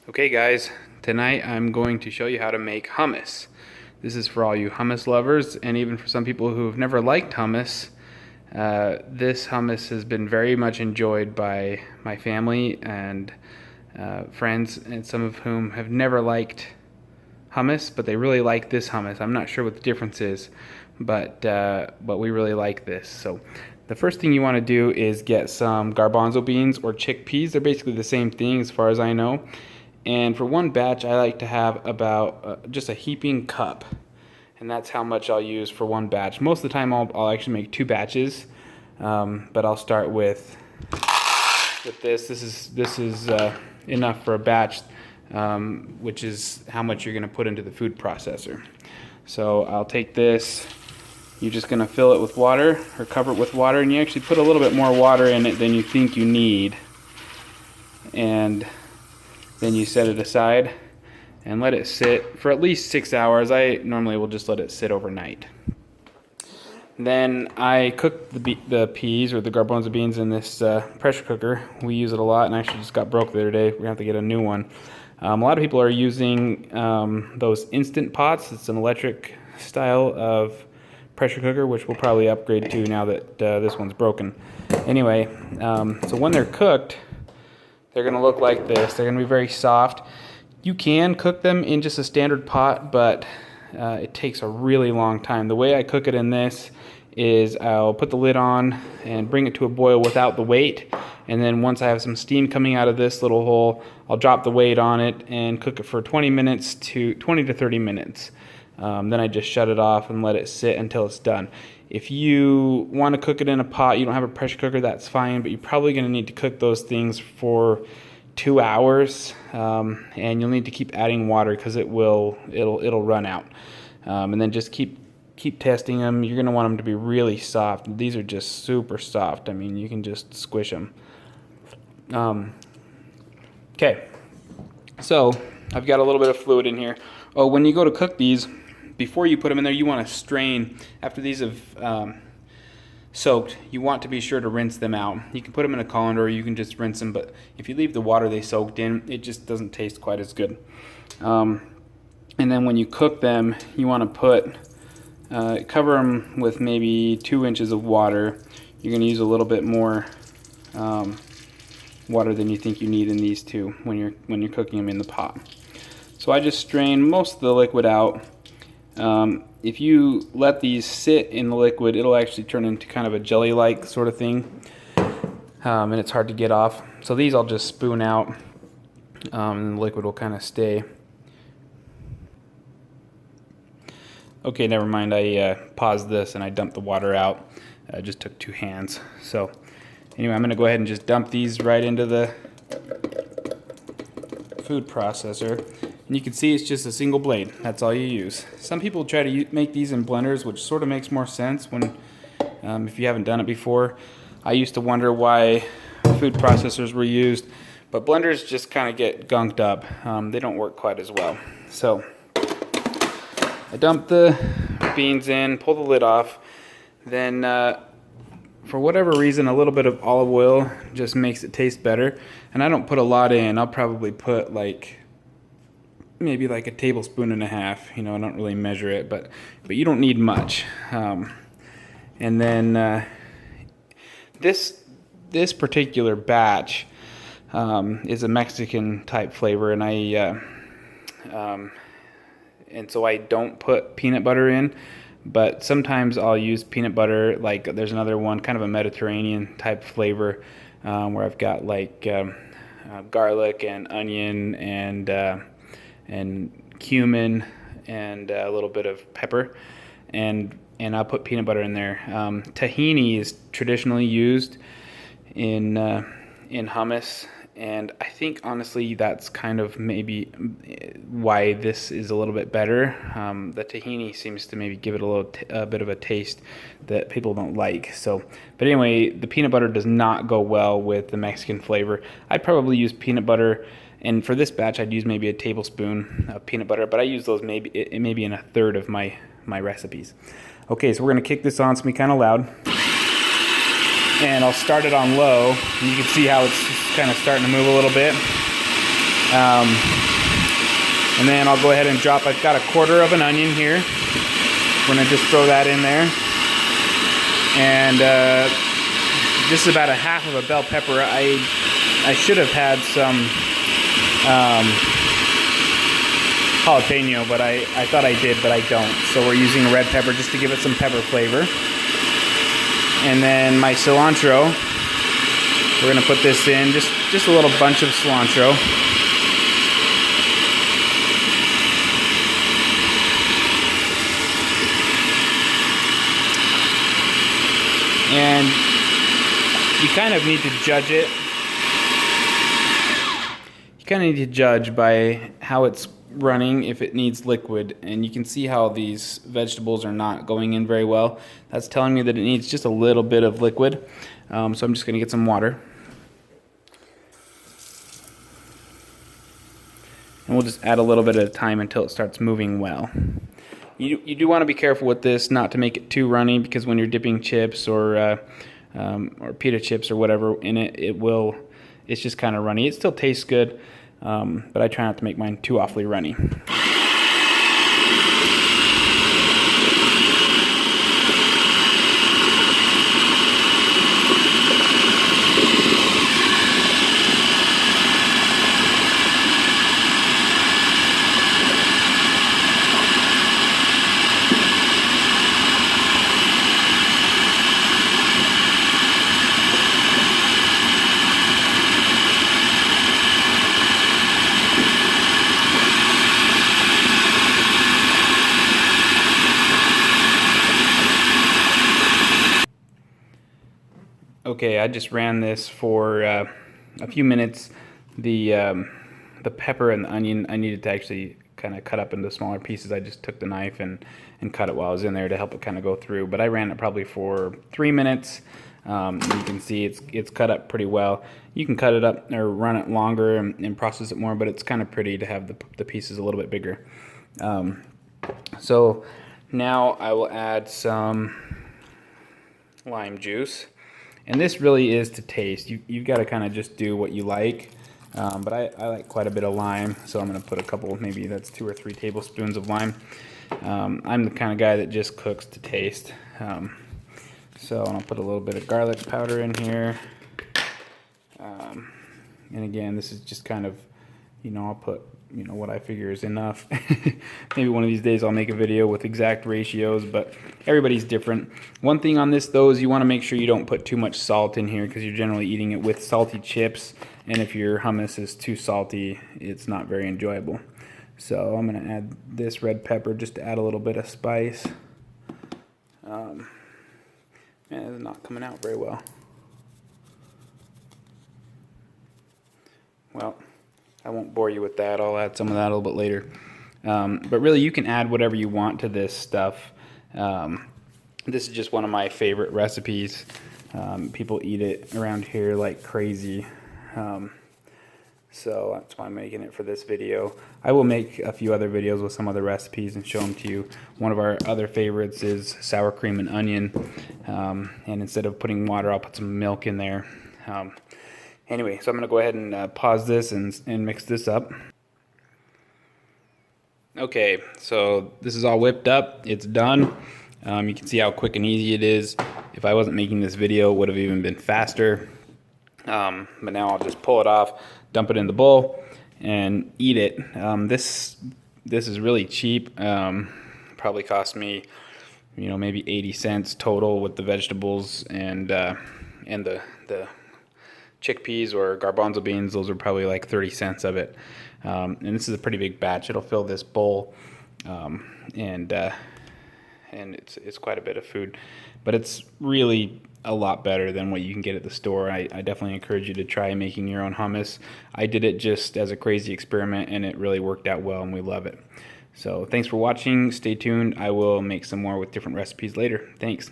Okay guys, tonight I'm going to show you how to make hummus. This is for all you hummus lovers and even for some people who have never liked hummus. This hummus has been very much enjoyed by my family and friends, and some of whom have never liked hummus, but they really like this hummus. I'm not sure what the difference is, but we really like this. So the first thing you want to do is get some garbanzo beans or chickpeas. They're basically the same thing as far as I know. And for one batch, I like to have about just a heaping cup, and that's how much I'll use for one batch. Most of the time, I'll actually make two batches, but I'll start with this. This is enough for a batch, which is how much you're going to put into the food processor. So I'll take this. You're just going to fill it with water or cover it with water, and you actually put a little bit more water in it than you think you need, and then you set it aside and let it sit for at least 6 hours. I normally will just let it sit overnight. Then I cook the peas or the garbanzo beans in this pressure cooker. We use it a lot, and actually just got broke the other day. We're going to have to get a new one. A lot of people are using those instant pots. It's an electric style of pressure cooker, which we'll probably upgrade to now that this one's broken. Anyway, so when they're cooked, they're going to look like this. They're going to be very soft. You can cook them in just a standard pot, but it takes a really long time. The way I cook it in this is I'll put the lid on and bring it to a boil without the weight. And then once I have some steam coming out of this little hole, I'll drop the weight on it and cook it for 20 to 30 minutes. Then I just shut it off and let it sit until it's done. If you want to cook it in a pot, you don't have a pressure cooker, that's fine, but you're probably going to need to cook those things for 2 hours, and you'll need to keep adding water because it'll run out. And then just keep testing them. You're going to want them to be really soft. These are just super soft. I mean, you can just squish them. Okay, so I've got a little bit of fluid in here. Oh, when you go to cook these, before you put them in there, you want to strain. After these have soaked, you want to be sure to rinse them out. You can put them in a colander, or you can just rinse them, but if you leave the water they soaked in, it just doesn't taste quite as good. And then when you cook them, you want to cover them with maybe 2 inches of water. You're going to use a little bit more water than you think you need in these two when you're cooking them in the pot. So I just strain most of the liquid out. If you let these sit in the liquid, it'll actually turn into kind of a jelly-like sort of thing, and it's hard to get off. So these I'll just spoon out, and the liquid will kind of stay. Okay, never mind. I paused this and I dumped the water out. I just took 2 hands. So anyway, I'm going to go ahead and just dump these right into the food processor. And you can see it's just a single blade. That's all you use. Some people try to make these in blenders, which sort of makes more sense when, if you haven't done it before. I used to wonder why food processors were used, but blenders just kind of get gunked up. They don't work quite as well. So I dump the beans in, pull the lid off, then for whatever reason, a little bit of olive oil just makes it taste better. And I don't put a lot in. I'll probably put maybe like a tablespoon and a half. You know, I don't really measure it, but you don't need much. And then this particular batch is a Mexican type flavor, and and so I don't put peanut butter in. But sometimes I'll use peanut butter. Like there's another one, kind of a Mediterranean type flavor, where I've got garlic and onion and cumin and a little bit of pepper, and I'll put peanut butter in there. Tahini is traditionally used in hummus, and I think honestly that's kind of maybe why this is a little bit better. The tahini seems to maybe give it a bit of a taste that people don't like. So, but anyway, the peanut butter does not go well with the Mexican flavor. I'd probably use peanut butter. And for this batch, I'd use maybe a tablespoon of peanut butter, but I use those maybe in a third of my recipes. Okay, so we're going to kick this on. It's going to be kind of loud. And I'll start it on low. And you can see how it's kind of starting to move a little bit. And then I'll go ahead and drop, I've got a quarter of an onion here. We're gonna just throw that in there. And this is about a half of a bell pepper. I should have had some jalapeno, but I thought I did, but I don't. So we're using a red pepper just to give it some pepper flavor. And then my cilantro, we're gonna put this in, just a little bunch of cilantro. And you kind of need to judge it. You kind of need to judge by how it's running, if it needs liquid. And you can see how these vegetables are not going in very well. That's telling me that it needs just a little bit of liquid. So I'm just going to get some water. And we'll just add a little bit at a time until it starts moving well. You do want to be careful with this, not to make it too runny, because when you're dipping chips or pita chips or whatever in it, it's just kind of runny. It still tastes good, but I try not to make mine too awfully runny. Okay, I just ran this for a few minutes. The pepper and the onion, I needed to actually kind of cut up into smaller pieces. I just took the knife and cut it while I was in there to help it kind of go through. But I ran it probably for 3 minutes. You can see it's cut up pretty well. You can cut it up or run it longer and process it more, but it's kind of pretty to have the pieces a little bit bigger. So now I will add some lime juice. And this really is to taste. You've got to kind of just do what you like. But I like quite a bit of lime, so I'm going to put a couple, maybe that's 2 or 3 tablespoons of lime. I'm the kind of guy that just cooks to taste. So I'll put a little bit of garlic powder in here. And again, this is just kind of, I'll put, what I figure is enough. Maybe one of these days I'll make a video with exact ratios, but everybody's different. One thing on this though is you want to make sure you don't put too much salt in here, because you're generally eating it with salty chips, and if your hummus is too salty, it's not very enjoyable. So I'm going to add this red pepper just to add a little bit of spice. And it's not coming out very well. Well, I won't bore you with that. I'll add some of that a little bit later. But really, you can add whatever you want to this stuff. This is just one of my favorite recipes. People eat it around here like crazy. So that's why I'm making it for this video. I will make a few other videos with some other recipes and show them to you. One of our other favorites is sour cream and onion. And instead of putting water, I'll put some milk in there. Anyway, so I'm going to go ahead and pause this and mix this up. Okay, so this is all whipped up. It's done. You can see how quick and easy it is. If I wasn't making this video, it would have even been faster. But now I'll just pull it off, dump it in the bowl, and eat it. This is really cheap. Probably cost me, maybe 80 cents total with the vegetables and the chickpeas or garbanzo beans. Those are probably like 30 cents of it. And this is a pretty big batch. It'll fill this bowl, and it's quite a bit of food. But it's really a lot better than what you can get at the store. I definitely encourage you to try making your own hummus. I did it just as a crazy experiment, and it really worked out well, and we love it. So thanks for watching. Stay tuned. I will make some more with different recipes later. Thanks.